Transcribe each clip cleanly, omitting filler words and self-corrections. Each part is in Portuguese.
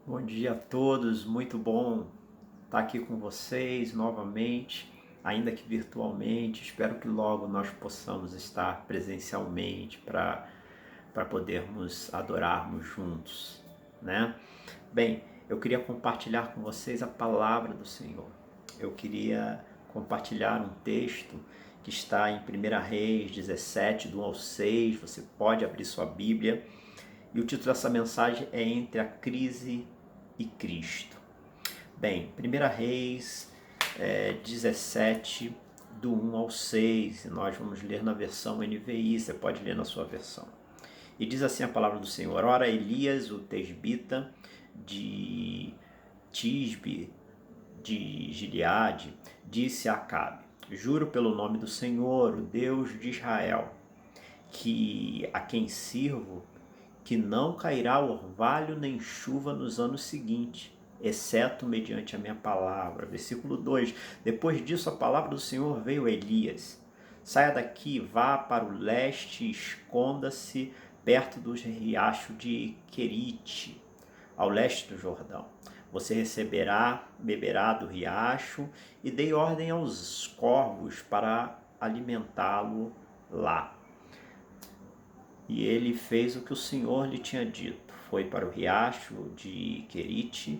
Bom dia a todos, muito bom estar aqui com vocês novamente, ainda que virtualmente. Espero que logo nós possamos estar presencialmente para podermos adorarmos juntos, né? Bem, eu queria compartilhar com vocês a palavra do Senhor. Eu queria compartilhar um texto que está em 1 Reis 17, do 1 ao 6. Você pode abrir sua Bíblia. E o título dessa mensagem é Entre a Crise e Cristo. Bem, 1 Reis 17, do 1 ao 6, e nós vamos ler na versão NVI, você pode ler na sua versão. E diz assim a palavra do Senhor: Ora, Elias, o tesbita de Tisbe de Gileade, disse a Acabe: Juro pelo nome do Senhor, o Deus de Israel, que a quem sirvo, que não cairá orvalho nem chuva nos anos seguintes, exceto mediante a minha palavra. Versículo 2. Depois disso, a palavra do Senhor veio a Elias: Saia daqui, vá para o leste e esconda-se perto do riacho de Querite, ao leste do Jordão. Você beberá do riacho, e dei ordem aos corvos para alimentá-lo lá. E ele fez o que o Senhor lhe tinha dito. Foi para o riacho de Querite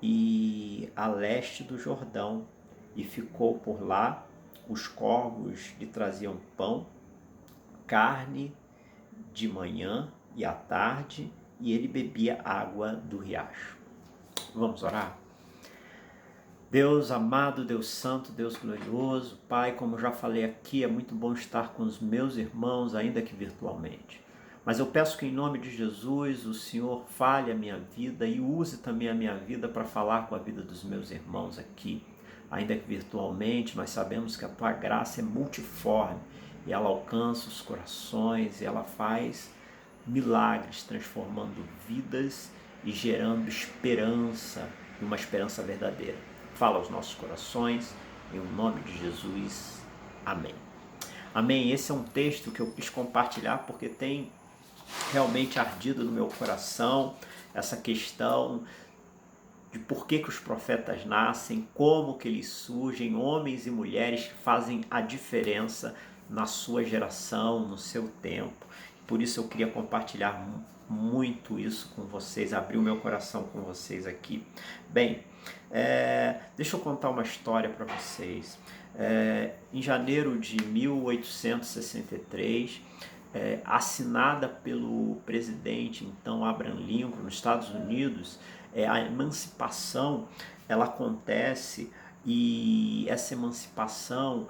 e a leste do Jordão, e ficou por lá. Os corvos lhe traziam pão, carne de manhã e à tarde, e ele bebia água do riacho. Vamos orar? Deus amado, Deus santo, Deus glorioso, Pai, como já falei aqui, é muito bom estar com os meus irmãos, ainda que virtualmente. Mas eu peço que em nome de Jesus o Senhor fale a minha vida e use também a minha vida para falar com a vida dos meus irmãos aqui. Ainda que virtualmente, nós sabemos que a Tua graça é multiforme e ela alcança os corações e ela faz milagres, transformando vidas e gerando esperança, e uma esperança verdadeira. Fala aos nossos corações, em nome de Jesus. Amém. Amém. Esse é um texto que eu quis compartilhar porque tem realmente ardido no meu coração essa questão de por que os profetas nascem, como que eles surgem, homens e mulheres que fazem a diferença na sua geração, no seu tempo. Por isso eu queria compartilhar muito isso com vocês, abrir o meu coração com vocês aqui. Bem, deixa eu contar uma história para vocês. Em janeiro de 1863, assinada pelo presidente então Abraham Lincoln nos Estados Unidos, a emancipação ela acontece, e essa emancipação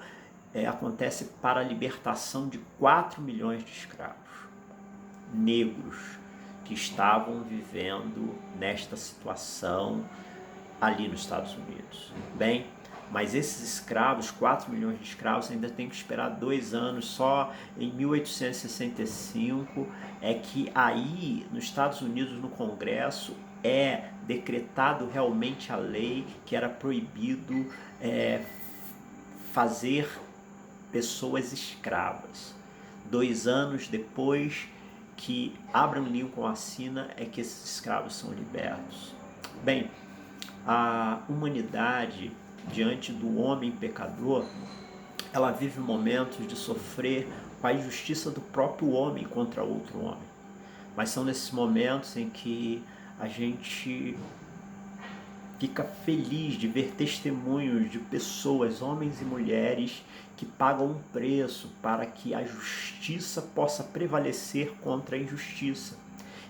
acontece para a libertação de 4 milhões de escravos negros que estavam vivendo nesta situação ali nos Estados Unidos. Bem, mas esses escravos, 4 milhões de escravos, ainda tem que esperar 2 anos. Só em 1865 é que aí nos Estados Unidos, no Congresso, é decretado realmente a lei que era proibido fazer pessoas escravas. 2 anos depois que Abraham Lincoln assina é que esses escravos são libertos. Bem, a humanidade, diante do homem pecador, ela vive momentos de sofrer com a injustiça do próprio homem contra outro homem. Mas são nesses momentos em que a gente fica feliz de ver testemunhos de pessoas, homens e mulheres, que pagam um preço para que a justiça possa prevalecer contra a injustiça.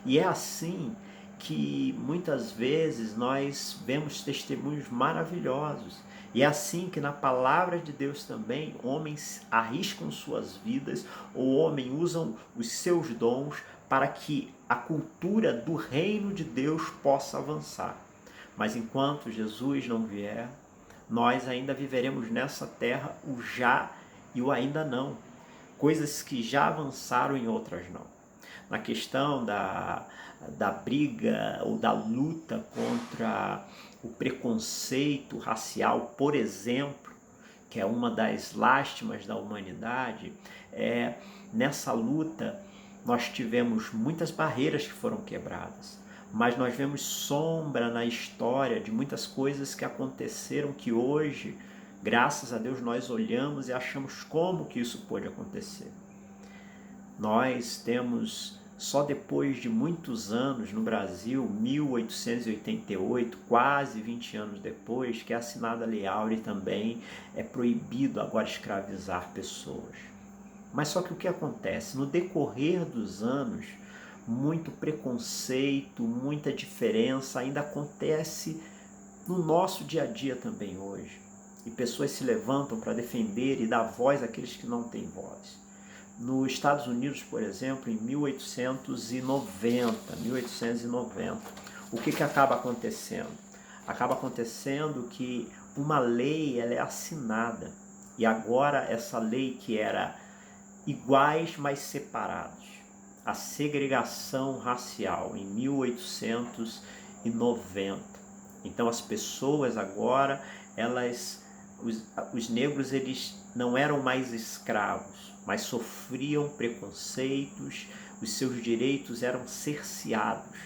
E é assim que muitas vezes nós vemos testemunhos maravilhosos. E é assim que na palavra de Deus também homens arriscam suas vidas, ou homens usam os seus dons para que a cultura do reino de Deus possa avançar. Mas enquanto Jesus não vier, nós ainda viveremos nessa terra o já e o ainda não. Coisas que já avançaram e outras não. Na questão da briga ou da luta contra o preconceito racial, por exemplo, que é uma das lástimas da humanidade, nessa luta nós tivemos muitas barreiras que foram quebradas. mas nós vemos sombra na história de muitas coisas que aconteceram que hoje, graças a Deus, nós olhamos e achamos como que isso pôde acontecer. Nós temos, só depois de muitos anos no Brasil, 1888, quase 20 anos depois, que é assinada a Lei Áurea, também é proibido agora escravizar pessoas. Mas só que o que acontece? No decorrer dos anos, muito preconceito, muita diferença ainda acontece no nosso dia a dia também hoje. E pessoas se levantam para defender e dar voz àqueles que não têm voz. Nos Estados Unidos, por exemplo, em 1890, o que acaba acontecendo? Acaba acontecendo que uma lei ela é assinada, e agora essa lei que era iguais, mas separados, a segregação racial, em 1890. Então as pessoas agora, os negros, eles não eram mais escravos, mas sofriam preconceitos, os seus direitos eram cerceados.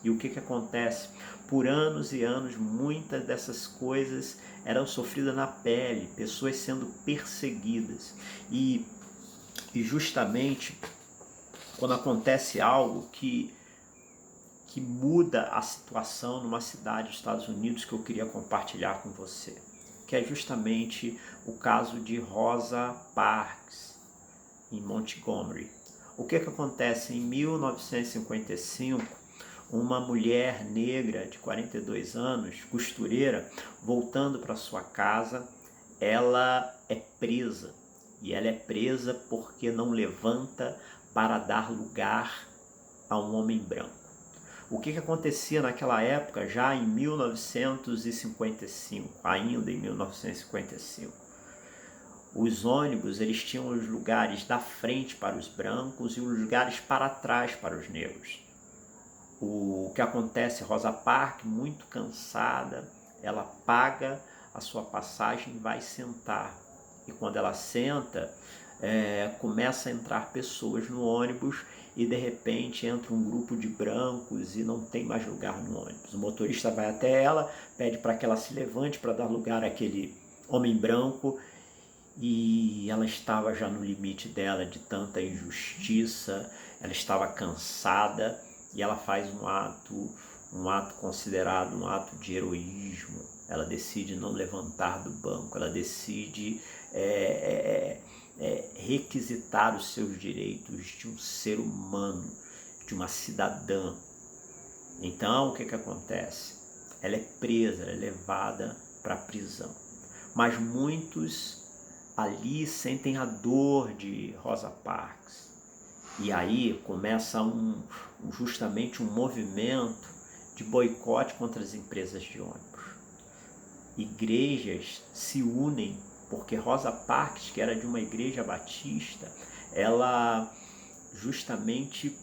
E o que acontece? Por anos e anos, muitas dessas coisas eram sofridas na pele, pessoas sendo perseguidas. E justamente quando acontece algo que muda a situação numa cidade dos Estados Unidos, que eu queria compartilhar com você, que é justamente o caso de Rosa Parks, em Montgomery. O que acontece? Em 1955, uma mulher negra de 42 anos, costureira, voltando para sua casa, ela é presa. E ela é presa porque não levanta para dar lugar a um homem branco. O que acontecia naquela época, já em 1955, ainda em 1955? Os ônibus, eles tinham os lugares da frente para os brancos e os lugares para trás para os negros. O que acontece? Rosa Parks, muito cansada, ela paga a sua passagem e vai sentar. E quando ela senta, começa a entrar pessoas no ônibus e de repente entra um grupo de brancos e não tem mais lugar no ônibus. O motorista vai até ela, pede para que ela se levante para dar lugar àquele homem branco, e ela estava já no limite dela de tanta injustiça, ela estava cansada e ela faz um ato considerado um ato de heroísmo. Ela decide não levantar do banco, ela decide requisitar os seus direitos de um ser humano, de uma cidadã. Então, o que acontece? Ela é presa, ela é levada para a prisão. Mas muitos ali sentem a dor de Rosa Parks. E aí começa justamente um movimento de boicote contra as empresas de ônibus. Igrejas se unem, porque Rosa Parks, que era de uma igreja batista, ela justamente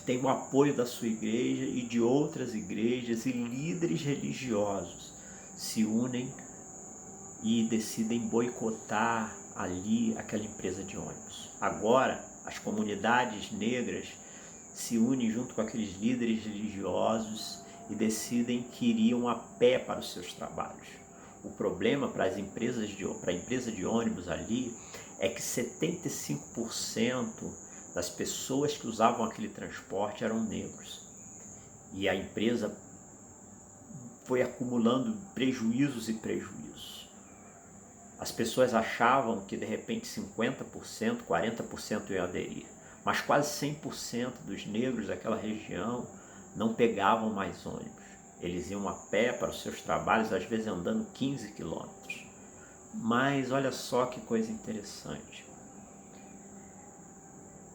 tem o apoio da sua igreja e de outras igrejas, e líderes religiosos se unem e decidem boicotar ali aquela empresa de ônibus. Agora, as comunidades negras se unem junto com aqueles líderes religiosos e decidem que iriam a pé para os seus trabalhos. O problema para a empresa de ônibus ali é que 75% das pessoas que usavam aquele transporte eram negros. E a empresa foi acumulando prejuízos e prejuízos. As pessoas achavam que de repente 50%, 40% iam aderir, mas quase 100% dos negros daquela região não pegavam mais ônibus. Eles iam a pé para os seus trabalhos, às vezes andando 15 quilômetros. Mas olha só que coisa interessante.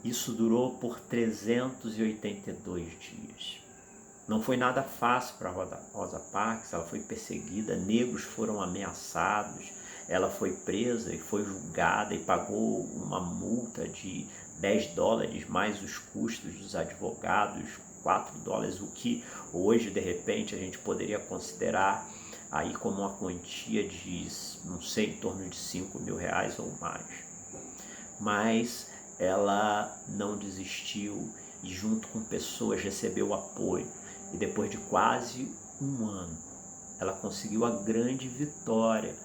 Isso durou por 382 dias. Não foi nada fácil para Rosa Parks, ela foi perseguida, negros foram ameaçados, ela foi presa e foi julgada e pagou uma multa de $10 mais os custos dos advogados, $4, o que hoje de repente a gente poderia considerar aí como uma quantia de, não sei, em torno de R$5.000 ou mais. Mas ela não desistiu e junto com pessoas recebeu apoio. E depois de quase um ano, ela conseguiu a grande vitória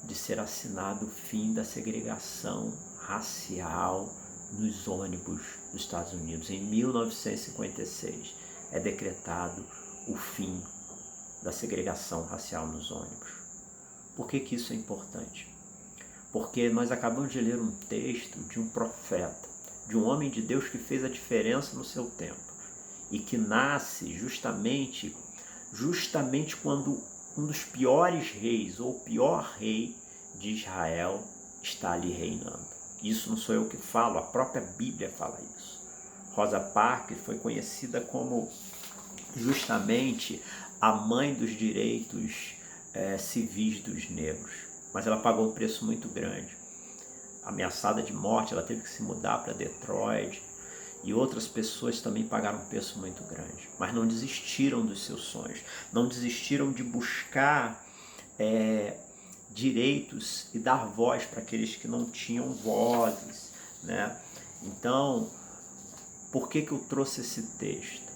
de ser assinado o fim da segregação racial nos ônibus dos Estados Unidos. Em 1956 é decretado o fim da segregação racial nos ônibus. Por que que isso é importante? Porque nós acabamos de ler um texto de um profeta, de um homem de Deus que fez a diferença no seu tempo e que nasce justamente quando um dos piores reis, ou o pior rei de Israel, está ali reinando. Isso não sou eu que falo, a própria Bíblia fala isso. Rosa Parks foi conhecida como justamente a mãe dos direitos civis dos negros, mas ela pagou um preço muito grande. Ameaçada de morte, ela teve que se mudar para Detroit, e outras pessoas também pagaram um preço muito grande, mas não desistiram dos seus sonhos, não desistiram de buscar direitos e dar voz para aqueles que não tinham vozes, né? Então, por que que eu trouxe esse texto?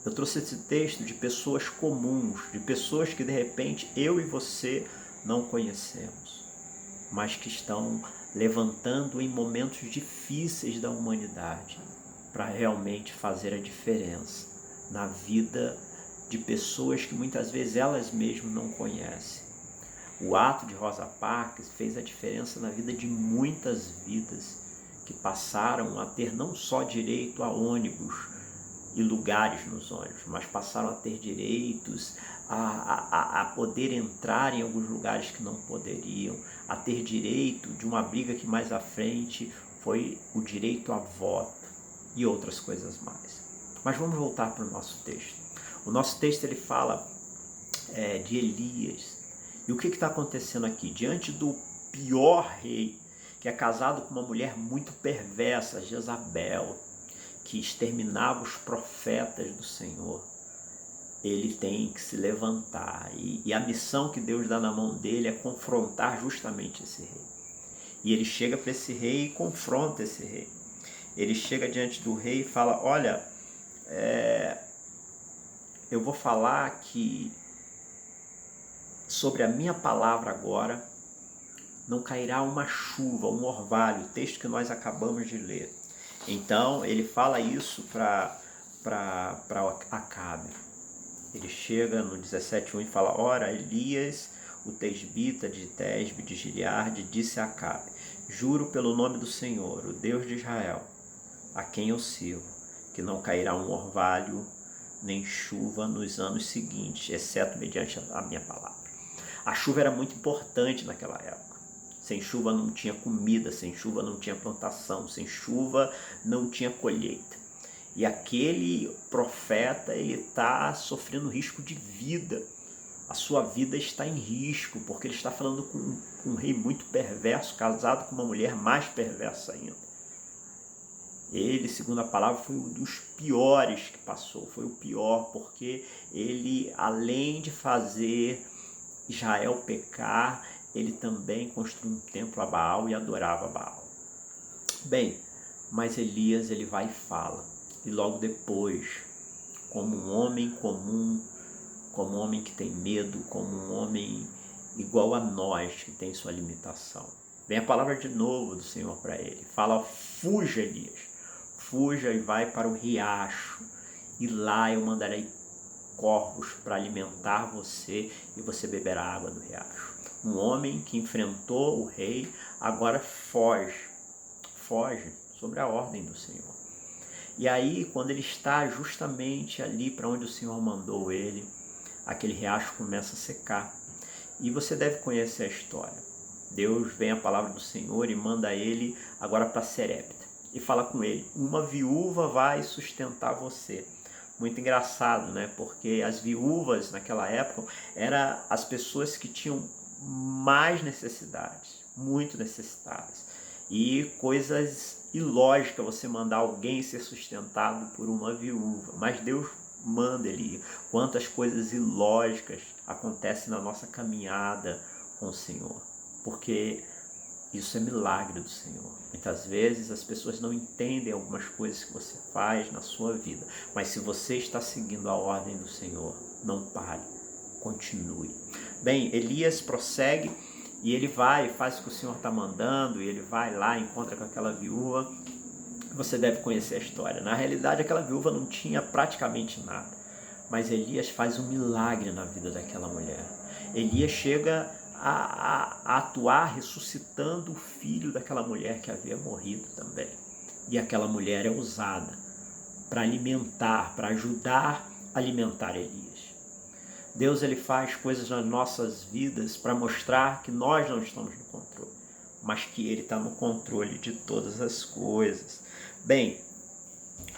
Eu trouxe esse texto de pessoas comuns, de pessoas que de repente eu e você não conhecemos, mas que estão levantando em momentos difíceis da humanidade para realmente fazer a diferença na vida de pessoas que muitas vezes elas mesmas não conhecem. O ato de Rosa Parks fez a diferença na vida de muitas vidas que passaram a ter não só direito a ônibus e lugares nos ônibus, mas passaram a ter direitos a poder entrar em alguns lugares que não poderiam, a ter direito de uma briga que mais à frente foi o direito a voto e outras coisas mais. Mas vamos voltar para o nosso texto. O nosso texto ele fala de Elias. E o que está acontecendo aqui? Diante do pior rei, que é casado com uma mulher muito perversa, Jezabel, que exterminava os profetas do Senhor, ele tem que se levantar. E a missão que Deus dá na mão dele é confrontar justamente esse rei. E ele chega para esse rei e confronta esse rei. Ele chega diante do rei e fala, olha, eu vou falar que sobre a minha palavra agora não cairá uma chuva, um orvalho, o texto que nós acabamos de ler. Então ele fala isso para Acabe. Ele chega no 17:1 e fala, ora, Elias, o tesbita de Tesbe de Gileade, disse a Acabe, juro pelo nome do Senhor, o Deus de Israel, a quem eu sirvo, que não cairá um orvalho nem chuva nos anos seguintes, exceto mediante a minha palavra. A chuva era muito importante naquela época. Sem chuva não tinha comida, sem chuva não tinha plantação, sem chuva não tinha colheita. E aquele profeta, ele está sofrendo risco de vida. A sua vida está em risco, porque ele está falando com um rei muito perverso, casado com uma mulher mais perversa ainda. Ele, segundo a palavra, foi um dos piores que passou, foi o pior, porque ele, além de fazer Israel pecar, ele também construiu um templo a Baal e adorava Baal. Bem, mas Elias ele vai e fala, e logo depois, como um homem comum, como um homem que tem medo, como um homem igual a nós, que tem sua limitação, vem a palavra de novo do Senhor para ele, fala, fuja Elias, fuja e vai para o riacho, e lá eu mandarei corvos para alimentar você e você beberá água do riacho. Um homem que enfrentou o rei agora foge sobre a ordem do Senhor. E aí, quando ele está justamente ali para onde o Senhor mandou ele, aquele riacho começa a secar. E você deve conhecer a história. Deus vem a palavra do Senhor e manda ele agora para Serepta e fala com ele, uma viúva vai sustentar você. Muito engraçado, né? Porque as viúvas naquela época eram as pessoas que tinham mais necessidades, muito necessitadas. E coisas ilógicas você mandar alguém ser sustentado por uma viúva. Mas Deus manda ele. Quantas coisas ilógicas acontecem na nossa caminhada com o Senhor. Porque Isso é milagre do Senhor. Muitas vezes as pessoas não entendem algumas coisas que você faz na sua vida, mas se você está seguindo a ordem do Senhor, não pare, continue. Bem, Elias prossegue e ele vai, faz o que o Senhor está mandando, e ele vai lá, encontra com aquela viúva. Você deve conhecer a história. Na realidade, aquela viúva não tinha praticamente nada, mas Elias faz um milagre na vida daquela mulher. Elias chega a atuar ressuscitando o filho daquela mulher que havia morrido também. E aquela mulher é usada para alimentar, para ajudar a alimentar Elias. Deus, ele faz coisas nas nossas vidas para mostrar que nós não estamos no controle, mas que ele está no controle de todas as coisas. Bem,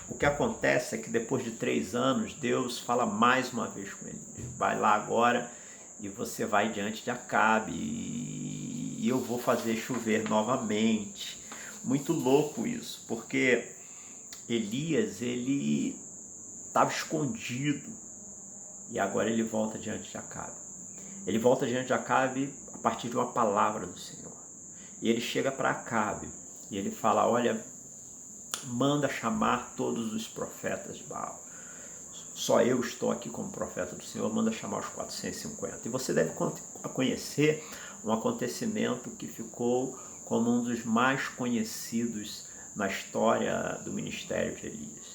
o que acontece é que depois de 3 anos, Deus fala mais uma vez com ele. Vai lá agora e você vai diante de Acabe e eu vou fazer chover novamente. Muito louco isso, porque Elias, ele estava escondido e agora ele volta diante de Acabe. Ele volta diante de Acabe a partir de uma palavra do Senhor. E ele chega para Acabe e ele fala, olha, manda chamar todos os profetas de Baal. Só eu estou aqui como profeta do Senhor, manda chamar os 450. E você deve conhecer um acontecimento que ficou como um dos mais conhecidos na história do ministério de Elias,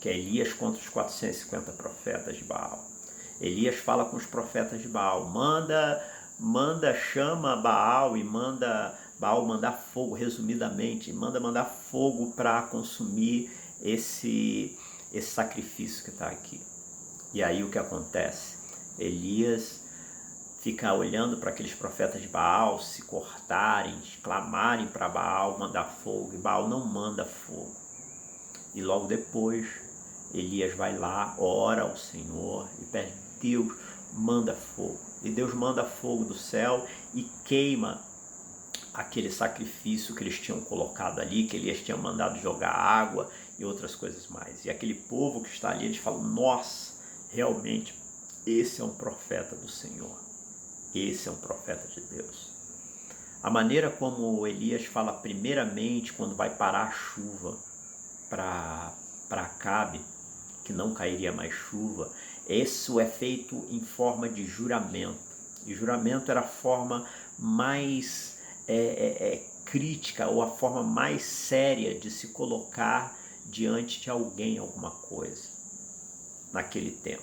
que é Elias contra os 450 profetas de Baal. Elias fala com os profetas de Baal, chama Baal e manda Baal mandar fogo, resumidamente, mandar fogo para consumir esse sacrifício que está aqui. E aí o que acontece? Elias fica olhando para aqueles profetas de Baal se cortarem, clamarem para Baal mandar fogo, e Baal não manda fogo. E logo depois, Elias vai lá, ora ao Senhor e pede, Deus, manda fogo. E Deus manda fogo do céu e queima aquele sacrifício que eles tinham colocado ali, que Elias tinha mandado jogar água e outras coisas mais. E aquele povo que está ali, eles falam, nossa, realmente, esse é um profeta do Senhor. Esse é um profeta de Deus. A maneira como Elias fala primeiramente, quando vai parar a chuva para Acabe, que não cairia mais chuva, isso é feito em forma de juramento. E juramento era a forma mais crítica ou a forma mais séria de se colocar diante de alguém alguma coisa naquele tempo.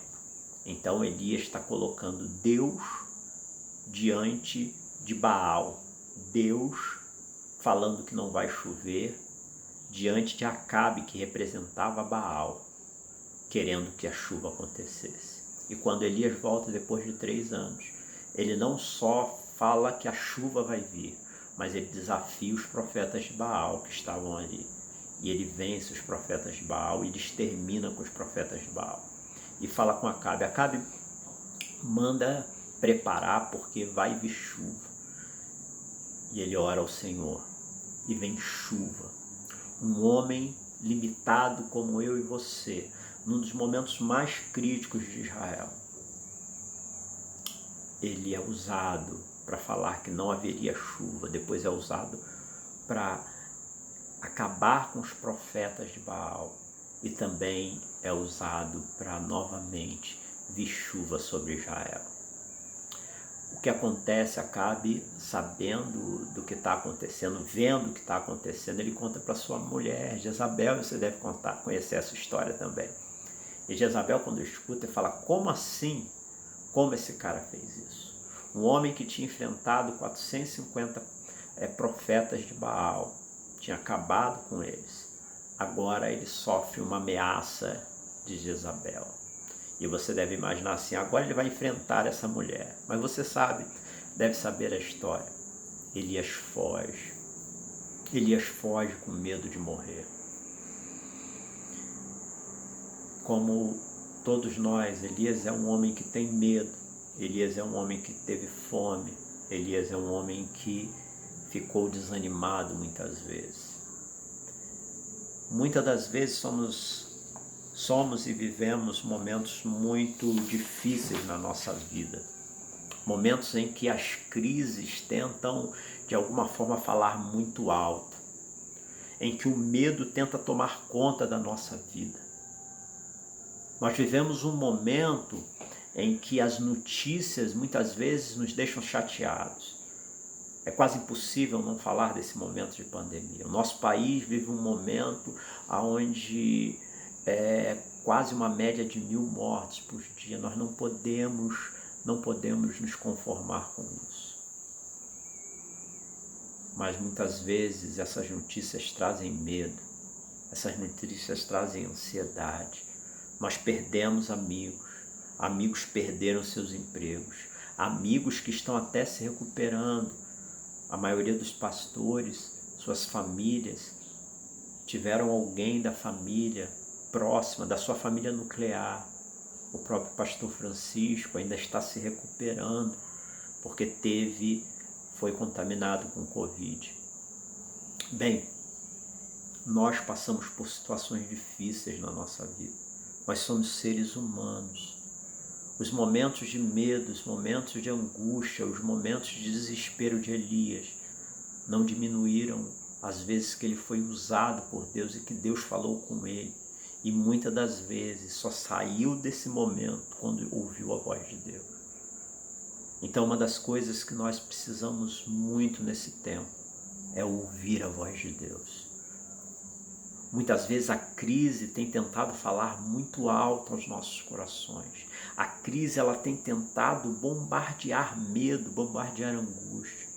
Então Elias está colocando Deus diante de Baal, Deus falando que não vai chover, diante de Acabe, que representava Baal, querendo que a chuva acontecesse. E quando Elias volta depois de 3 anos, ele não só fala que a chuva vai vir, mas ele desafia os profetas de Baal que estavam ali. E ele vence os profetas de Baal e ele extermina com os profetas de Baal. E fala com Acabe. Acabe manda preparar porque vai vir chuva. E ele ora ao Senhor e vem chuva. Um homem limitado como eu e você, num dos momentos mais críticos de Israel, ele é usado para falar que não haveria chuva, depois é usado para acabar com os profetas de Baal e também é usado para novamente vir chuva sobre Israel. O que acontece, Acabe, sabendo do que está acontecendo, vendo o que está acontecendo, ele conta para sua mulher, Jezabel, você deve conhecer essa história também. E Jezabel, quando escuta, fala, como assim? Como esse cara fez isso? Um homem que tinha enfrentado 450 profetas de Baal, tinha acabado com eles. Agora ele sofre uma ameaça de Jezabel. E você deve imaginar assim, agora ele vai enfrentar essa mulher. Mas você sabe, deve saber a história. Elias foge. Elias foge com medo de morrer. Como todos nós, Elias é um homem que tem medo. Elias é um homem que teve fome. Elias é um homem que ficou desanimado muitas vezes. Muitas das vezes somos e vivemos momentos muito difíceis na nossa vida. Momentos em que as crises tentam, de alguma forma, falar muito alto, em que o medo tenta tomar conta da nossa vida. Nós vivemos um momento em que as notícias muitas vezes nos deixam chateados. É quase impossível não falar desse momento de pandemia. O nosso país vive um momento onde é quase uma média de 1.000 mortes por dia. Nós não podemos nos conformar com isso. Mas muitas vezes essas notícias trazem medo, essas notícias trazem ansiedade. Nós perdemos amigos, amigos perderam seus empregos, amigos que estão até se recuperando. A maioria dos pastores, suas famílias, tiveram alguém da família próxima, da sua família nuclear. O próprio pastor Francisco ainda está se recuperando, porque foi contaminado com Covid. Bem, nós passamos por situações difíceis na nossa vida. Nós somos seres humanos. Os momentos de medo, os momentos de angústia, os momentos de desespero de Elias não diminuíram as vezes que ele foi usado por Deus e que Deus falou com ele. E muitas das vezes só saiu desse momento quando ouviu a voz de Deus. Então, uma das coisas que nós precisamos muito nesse tempo é ouvir a voz de Deus. Muitas vezes a crise tem tentado falar muito alto aos nossos corações. A crise ela tem tentado bombardear medo, bombardear angústia.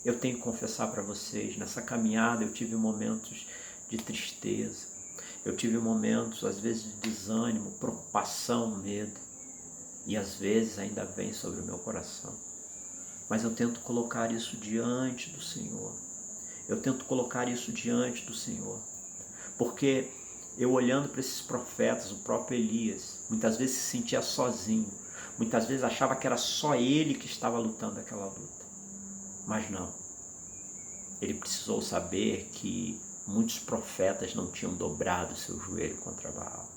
Eu tenho que confessar para vocês, nessa caminhada eu tive momentos de tristeza. Eu tive momentos, às vezes, de desânimo, preocupação, medo. E às vezes ainda vem sobre o meu coração. Mas eu tento colocar isso diante do Senhor. Eu tento colocar isso diante do Senhor. Porque eu olhando para esses profetas, o próprio Elias, muitas vezes se sentia sozinho. Muitas vezes achava que era só ele que estava lutando aquela luta. Mas não. Ele precisou saber que muitos profetas não tinham dobrado seu joelho contra Baal.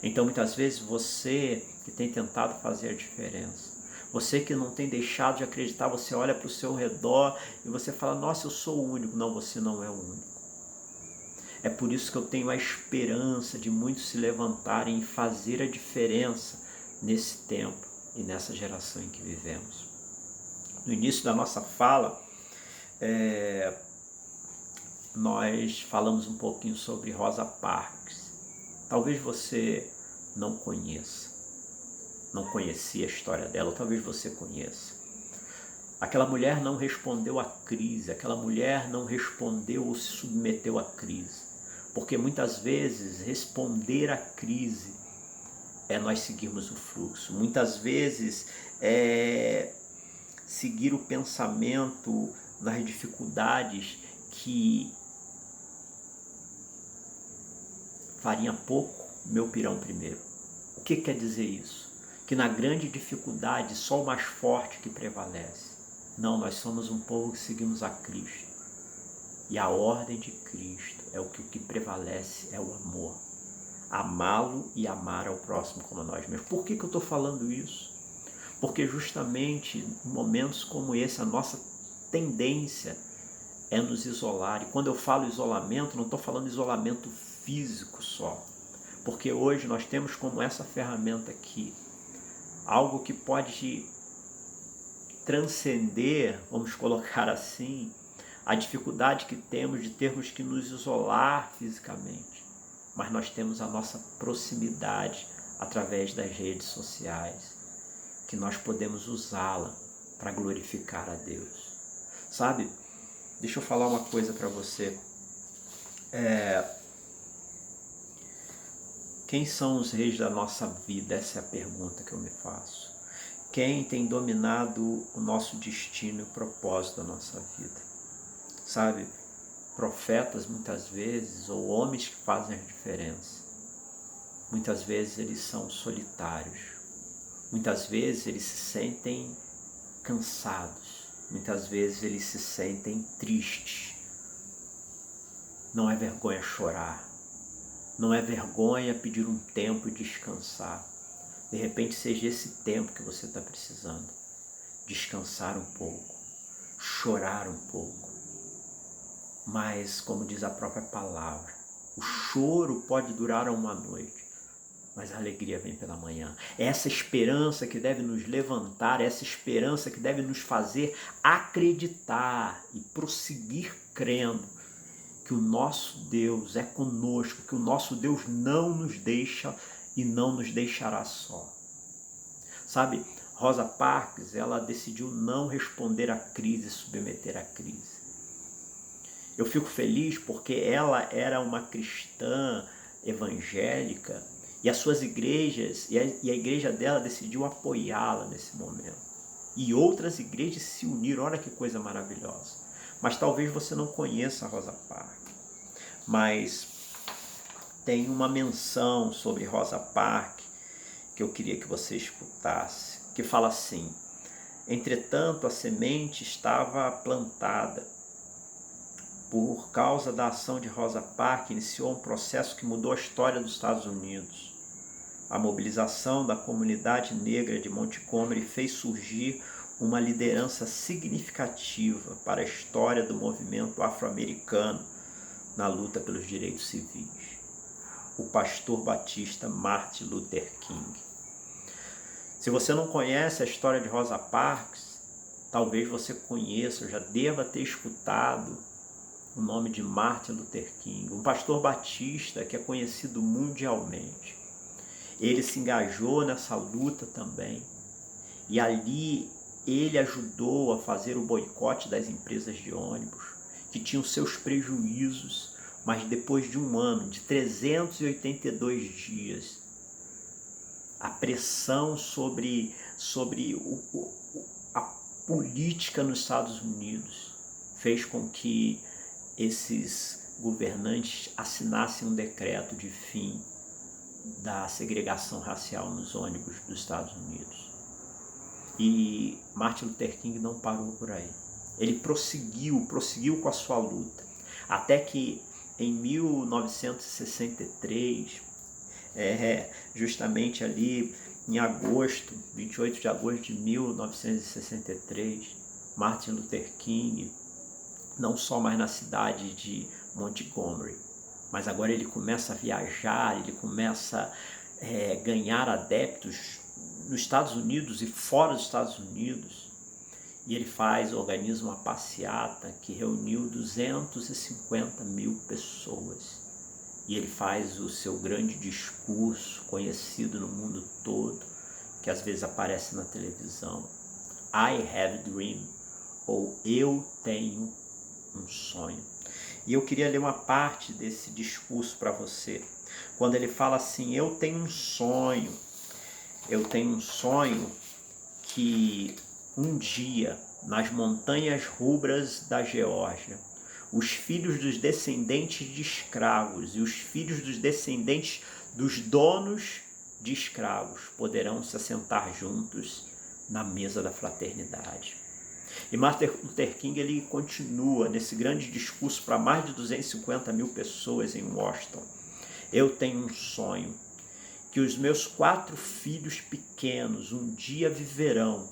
Então muitas vezes você que tem tentado fazer a diferença, você que não tem deixado de acreditar, você olha para o seu redor e você fala, nossa, eu sou o único. Não, você não é o único. É por isso que eu tenho a esperança de muitos se levantarem e fazer a diferença nesse tempo e nessa geração em que vivemos. No início da nossa fala, nós falamos um pouquinho sobre Rosa Parks. Talvez você não conheça, não conhecia a história dela, ou talvez você conheça. Aquela mulher não respondeu à crise, aquela mulher não respondeu ou se submeteu à crise. Porque muitas vezes responder à crise é nós seguirmos o fluxo. Muitas vezes é seguir o pensamento nas dificuldades que farinha pouco, meu pirão primeiro. O que quer dizer isso? Que na grande dificuldade só o mais forte que prevalece. Não, nós somos um povo que seguimos a Cristo. E a ordem de Cristo é o que prevalece, é o amor. Amá-lo e amar ao próximo como a nós mesmos. Por que eu estou falando isso? Porque justamente em momentos como esse, a nossa tendência é nos isolar. E quando eu falo isolamento, não estou falando isolamento físico só. Porque hoje nós temos como essa ferramenta aqui, algo que pode transcender, vamos colocar assim, a dificuldade que temos de termos que nos isolar fisicamente. Mas nós temos a nossa proximidade através das redes sociais, que nós podemos usá-la para glorificar a Deus. Sabe? Deixa eu falar uma coisa para você. Quem são os reis da nossa vida? Essa é a pergunta que eu me faço. Quem tem dominado o nosso destino e o propósito da nossa vida? Sabe, profetas muitas vezes, ou homens que fazem a diferença, muitas vezes eles são solitários, muitas vezes eles se sentem cansados, muitas vezes eles se sentem tristes. Não é vergonha chorar, não é vergonha pedir um tempo e descansar. De repente seja esse tempo que você está precisando. descansar um pouco, chorar um pouco. Mas, como diz a própria palavra, o choro pode durar uma noite, mas a alegria vem pela manhã. É essa esperança que deve nos levantar, é essa esperança que deve nos fazer acreditar e prosseguir crendo que o nosso Deus é conosco, que o nosso Deus não nos deixa e não nos deixará só. Sabe, Rosa Parks, ela decidiu não responder à crise, submeter à crise. Eu fico feliz porque ela era uma cristã evangélica e as suas igrejas, e a igreja dela decidiu apoiá-la nesse momento. E outras igrejas se uniram, olha que coisa maravilhosa. Mas talvez você não conheça a Rosa Parks. Mas tem uma menção sobre Rosa Parks que eu queria que você escutasse, que fala assim: entretanto, a semente estava plantada. Por causa da ação de Rosa Parks, iniciou um processo que mudou a história dos Estados Unidos. A mobilização da comunidade negra de Montgomery fez surgir uma liderança significativa para a história do movimento afro-americano na luta pelos direitos civis. O pastor batista Martin Luther King. Se você não conhece a história de Rosa Parks, talvez você conheça, já deva ter escutado o nome de Martin Luther King, um pastor batista que é conhecido mundialmente. Ele se engajou nessa luta também, e ali ele ajudou a fazer o boicote das empresas de ônibus, que tinham seus prejuízos, mas depois de um ano, de 382 dias, a pressão sobre a política nos Estados Unidos fez com que esses governantes assinassem um decreto de fim da segregação racial nos ônibus dos Estados Unidos. E Martin Luther King não parou por aí. Ele prosseguiu com a sua luta, até que em 1963, justamente ali em agosto, 28 de agosto de 1963, Martin Luther King, não só mais na cidade de Montgomery, mas agora ele começa a viajar, ele começa a ganhar adeptos nos Estados Unidos e fora dos Estados Unidos, e ele organiza uma passeata que reuniu 250 mil pessoas, e ele faz o seu grande discurso, conhecido no mundo todo, que às vezes aparece na televisão, I have a dream, ou eu tenho um sonho. E eu queria ler uma parte desse discurso para você, quando ele fala assim: eu tenho um sonho que um dia, nas montanhas rubras da Geórgia, os filhos dos descendentes de escravos e os filhos dos descendentes dos donos de escravos poderão se assentar juntos na mesa da fraternidade. E Martin Luther King, ele continua nesse grande discurso para mais de 250 mil pessoas em Washington. Eu tenho um sonho, que os meus 4 filhos pequenos um dia viverão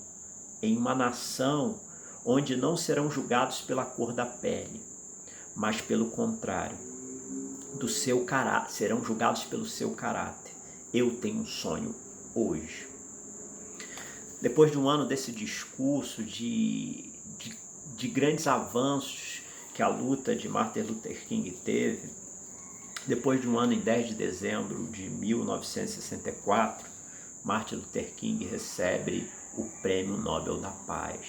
em uma nação onde não serão julgados pela cor da pele, mas pelo contrário, do seu caráter, serão julgados pelo seu caráter. Eu tenho um sonho hoje. Depois de um ano desse discurso, de grandes avanços que a luta de Martin Luther King teve, depois de um ano, em 10 de dezembro de 1964, Martin Luther King recebe o Prêmio Nobel da Paz.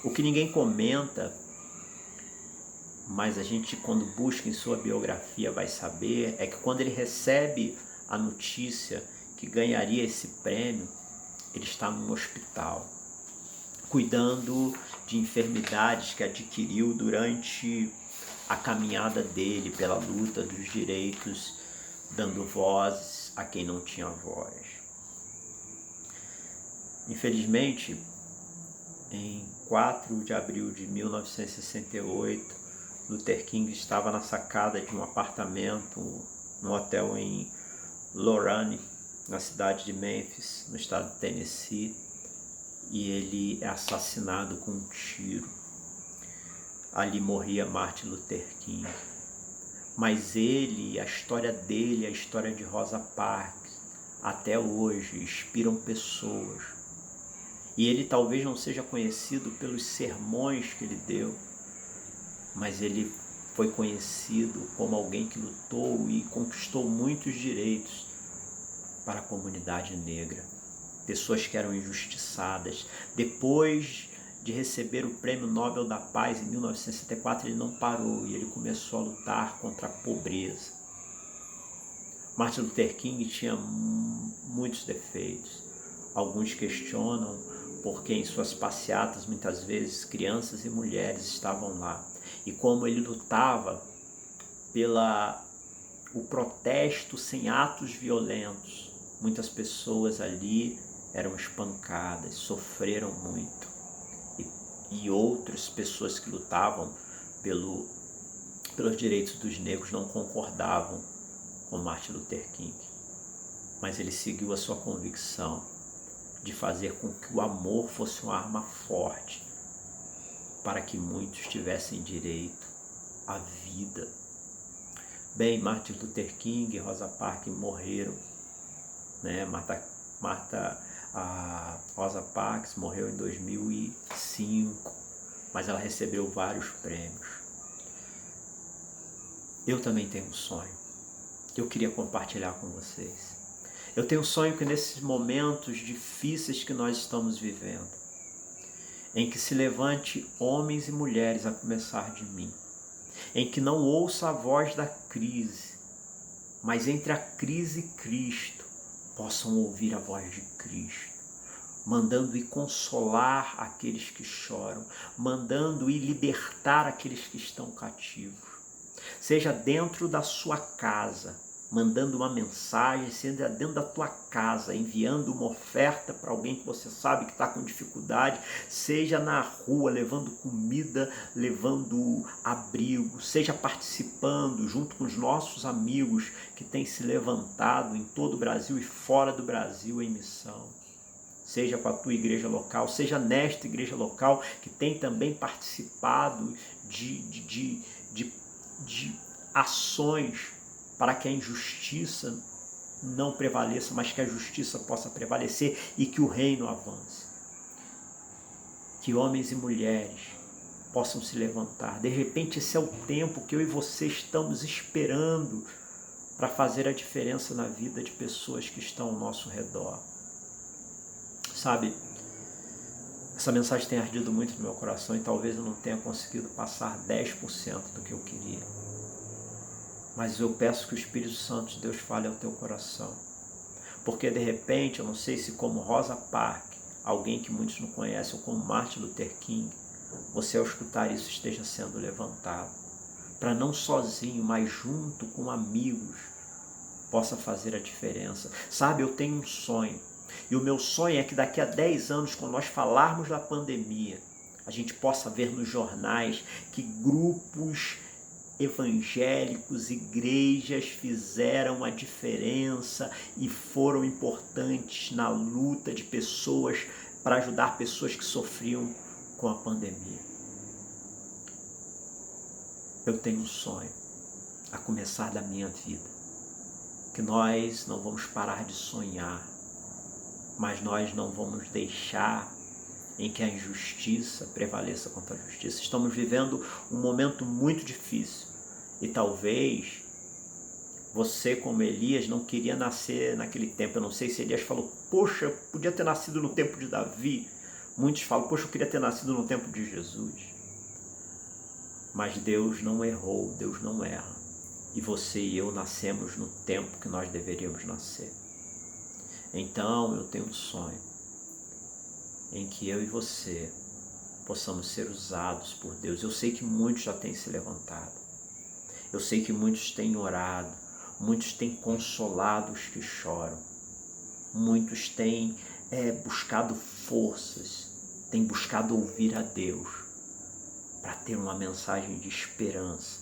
O que ninguém comenta, mas a gente, quando busca em sua biografia, vai saber, é que quando ele recebe a notícia que ganharia esse prêmio, ele está num hospital, cuidando de enfermidades que adquiriu durante a caminhada dele pela luta dos direitos, dando vozes a quem não tinha voz. Infelizmente, em 4 de abril de 1968, Luther King estava na sacada de um apartamento, num hotel em Lorane, na cidade de Memphis, no estado de Tennessee, e ele é assassinado com um tiro. Ali morria Martin Luther King. Mas ele, a história dele, a história de Rosa Parks, até hoje inspiram pessoas. E ele talvez não seja conhecido pelos sermões que ele deu, mas ele foi conhecido como alguém que lutou e conquistou muitos direitos para a comunidade negra. Pessoas que eram injustiçadas. Depois de receber o Prêmio Nobel da Paz em 1964, ele não parou e ele começou a lutar contra a pobreza. Martin Luther King tinha muitos defeitos. Alguns questionam porque em suas passeatas, muitas vezes, crianças e mulheres estavam lá. E como ele lutava o protesto sem atos violentos, muitas pessoas ali eram espancadas, sofreram muito. E outras pessoas que lutavam pelos direitos dos negros não concordavam com Martin Luther King. Mas ele seguiu a sua convicção de fazer com que o amor fosse uma arma forte para que muitos tivessem direito à vida. Bem, Martin Luther King e Rosa Parks morreram, né? Rosa Parks morreu em 2005, mas ela recebeu vários prêmios. Eu também tenho um sonho, que eu queria compartilhar com vocês. Eu tenho um sonho que nesses momentos difíceis que nós estamos vivendo, em que se levante homens e mulheres a começar de mim, em que não ouça a voz da crise, mas entre a crise e Cristo, possam ouvir a voz de Cristo, mandando ir consolar aqueles que choram, mandando ir libertar aqueles que estão cativos. Seja dentro da sua casa, mandando uma mensagem, seja dentro da tua casa, enviando uma oferta para alguém que você sabe que está com dificuldade, seja na rua, levando comida, levando abrigo, seja participando junto com os nossos amigos que têm se levantado em todo o Brasil e fora do Brasil em missão. Seja com a tua igreja local, seja nesta igreja local que tem também participado de ações para que a injustiça não prevaleça, mas que a justiça possa prevalecer e que o reino avance. Que homens e mulheres possam se levantar. De repente esse é o tempo que eu e você estamos esperando para fazer a diferença na vida de pessoas que estão ao nosso redor. Sabe, essa mensagem tem ardido muito no meu coração e talvez eu não tenha conseguido passar 10% do que eu queria. Mas eu peço que o Espírito Santo de Deus fale ao teu coração. Porque de repente, eu não sei se como Rosa Parks, alguém que muitos não conhecem, ou como Martin Luther King, você ao escutar isso esteja sendo levantado. Para não sozinho, mas junto com amigos, possa fazer a diferença. Sabe, eu tenho um sonho. E o meu sonho é que daqui a 10 anos, quando nós falarmos da pandemia, a gente possa ver nos jornais que grupos evangélicos, igrejas fizeram a diferença e foram importantes na luta de pessoas para ajudar pessoas que sofriam com a pandemia. Eu tenho um sonho, a começar da minha vida, que nós não vamos parar de sonhar, mas nós não vamos deixar em que a injustiça prevaleça contra a justiça. Estamos vivendo um momento muito difícil e talvez você, como Elias, não queria nascer naquele tempo. Eu não sei se Elias falou, poxa, podia ter nascido no tempo de Davi. Muitos falam, poxa, eu queria ter nascido no tempo de Jesus. Mas Deus não errou, Deus não erra. E você e eu nascemos no tempo que nós deveríamos nascer. Então eu tenho um sonho em que eu e você possamos ser usados por Deus. Eu sei que muitos já têm se levantado. Eu sei que muitos têm orado. Muitos têm consolado os que choram. Muitos têm buscado forças. Têm buscado ouvir a Deus para ter uma mensagem de esperança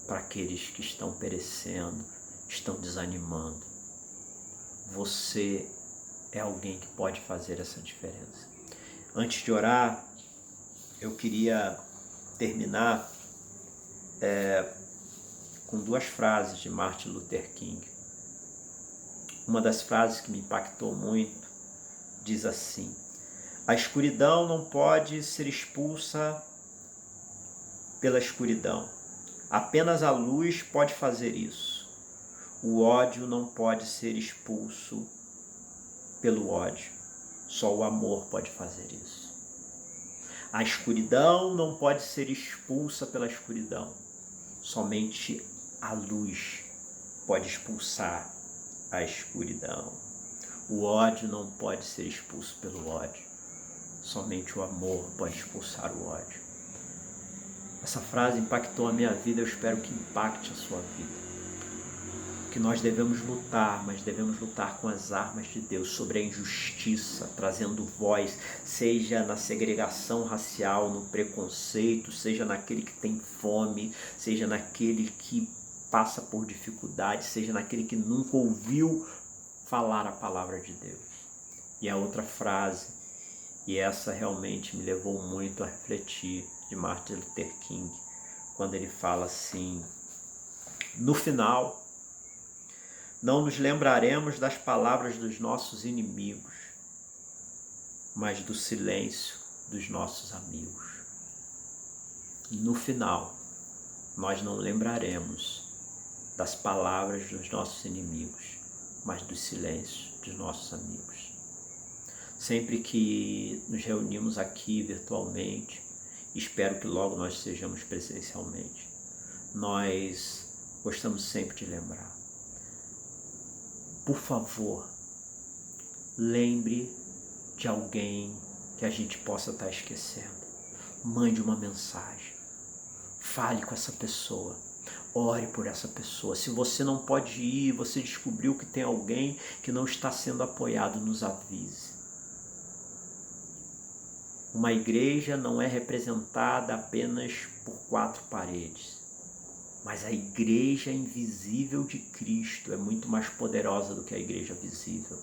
para aqueles que estão perecendo, estão desanimando. Você é alguém que pode fazer essa diferença. Antes de orar, eu queria terminar com duas frases de Martin Luther King. Uma das frases que me impactou muito diz assim: a escuridão não pode ser expulsa pela escuridão. Apenas a luz pode fazer isso. O ódio não pode ser expulso pelo ódio. Só o amor pode fazer isso. A escuridão não pode ser expulsa pela escuridão. Somente a luz pode expulsar a escuridão. O ódio não pode ser expulso pelo ódio. Somente o amor pode expulsar o ódio. Essa frase impactou a minha vida, eu espero que impacte a sua vida. Que nós devemos lutar, mas devemos lutar com as armas de Deus sobre a injustiça, trazendo voz, seja na segregação racial, no preconceito, seja naquele que tem fome, seja naquele que passa por dificuldade, seja naquele que nunca ouviu falar a palavra de Deus. E a outra frase, e essa realmente me levou muito a refletir, de Martin Luther King, quando ele fala assim: no final, não nos lembraremos das palavras dos nossos inimigos, mas do silêncio dos nossos amigos. No final, nós não lembraremos das palavras dos nossos inimigos, mas do silêncio dos nossos amigos. Sempre que nos reunimos aqui virtualmente, espero que logo nós estejamos presencialmente, nós gostamos sempre de lembrar. Por favor, lembre de alguém que a gente possa estar esquecendo. Mande uma mensagem. Fale com essa pessoa. Ore por essa pessoa. Se você não pode ir, você descobriu que tem alguém que não está sendo apoiado, nos avise. Uma igreja não é representada apenas por 4 paredes, mas a igreja invisível de Cristo é muito mais poderosa do que a igreja visível.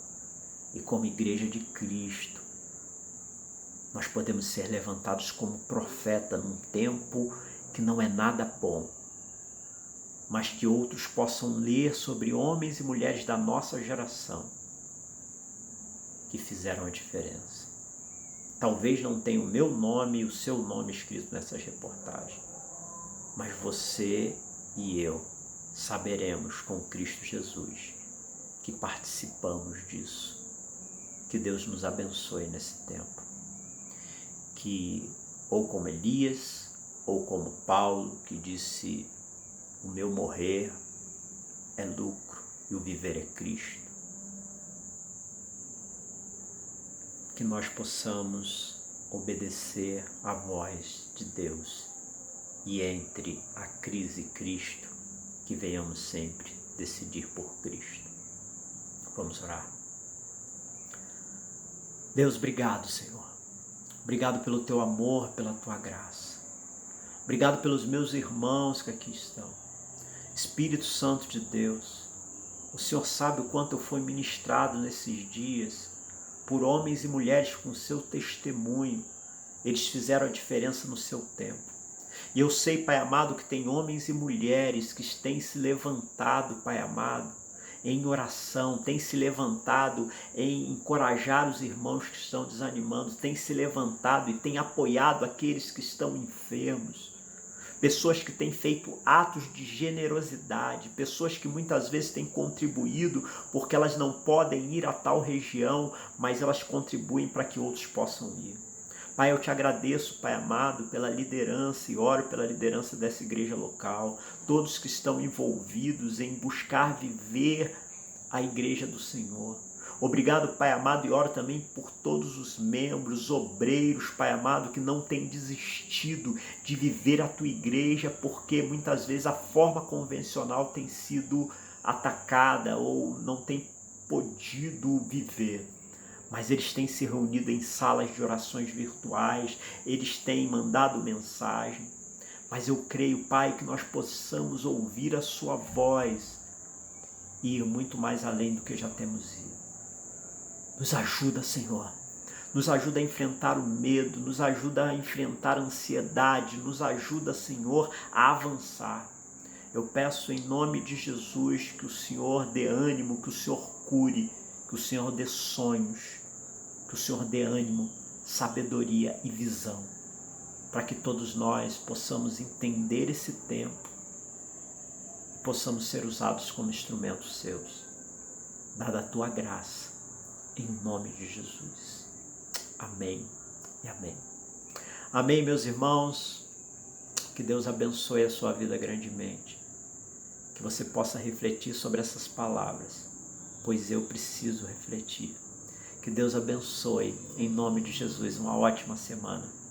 E como igreja de Cristo, nós podemos ser levantados como profeta num tempo que não é nada bom, mas que outros possam ler sobre homens e mulheres da nossa geração que fizeram a diferença. Talvez não tenha o meu nome e o seu nome escrito nessas reportagens, mas você e eu saberemos com Cristo Jesus que participamos disso. Que Deus nos abençoe nesse tempo. Que, ou como Elias, ou como Paulo, que disse: o meu morrer é lucro e o viver é Cristo. Que nós possamos obedecer à voz de Deus e entre a crise e Cristo, que venhamos sempre decidir por Cristo. Vamos orar. Deus, obrigado, Senhor. Obrigado pelo teu amor, pela tua graça. Obrigado pelos meus irmãos que aqui estão. Espírito Santo de Deus, o Senhor sabe o quanto eu fui ministrado nesses dias por homens e mulheres com seu testemunho. Eles fizeram a diferença no seu tempo. E eu sei, Pai amado, que tem homens e mulheres que têm se levantado, Pai amado, em oração, têm se levantado em encorajar os irmãos que estão desanimando, têm se levantado e têm apoiado aqueles que estão enfermos. Pessoas que têm feito atos de generosidade, pessoas que muitas vezes têm contribuído porque elas não podem ir a tal região, mas elas contribuem para que outros possam ir. Pai, eu te agradeço, Pai amado, pela liderança e oro pela liderança dessa igreja local, todos que estão envolvidos em buscar viver a igreja do Senhor. Obrigado, Pai amado, e oro também por todos os membros, obreiros, Pai amado, que não têm desistido de viver a tua igreja, porque muitas vezes a forma convencional tem sido atacada ou não tem podido viver. Mas eles têm se reunido em salas de orações virtuais, eles têm mandado mensagem. Mas eu creio, Pai, que nós possamos ouvir a sua voz e ir muito mais além do que já temos ido. Nos ajuda, Senhor. nos ajuda a enfrentar o medo, nos ajuda a enfrentar a ansiedade, nos ajuda, Senhor, a avançar. Eu peço em nome de Jesus que o Senhor dê ânimo, que o Senhor cure, que o Senhor dê sonhos, que o Senhor dê ânimo, sabedoria e visão, para que todos nós possamos entender esse tempo e possamos ser usados como instrumentos seus, dada a tua graça, em nome de Jesus. Amém e amém. Amém, meus irmãos. Que Deus abençoe a sua vida grandemente. Que você possa refletir sobre essas palavras, pois eu preciso refletir. Que Deus abençoe, em nome de Jesus. Uma ótima semana.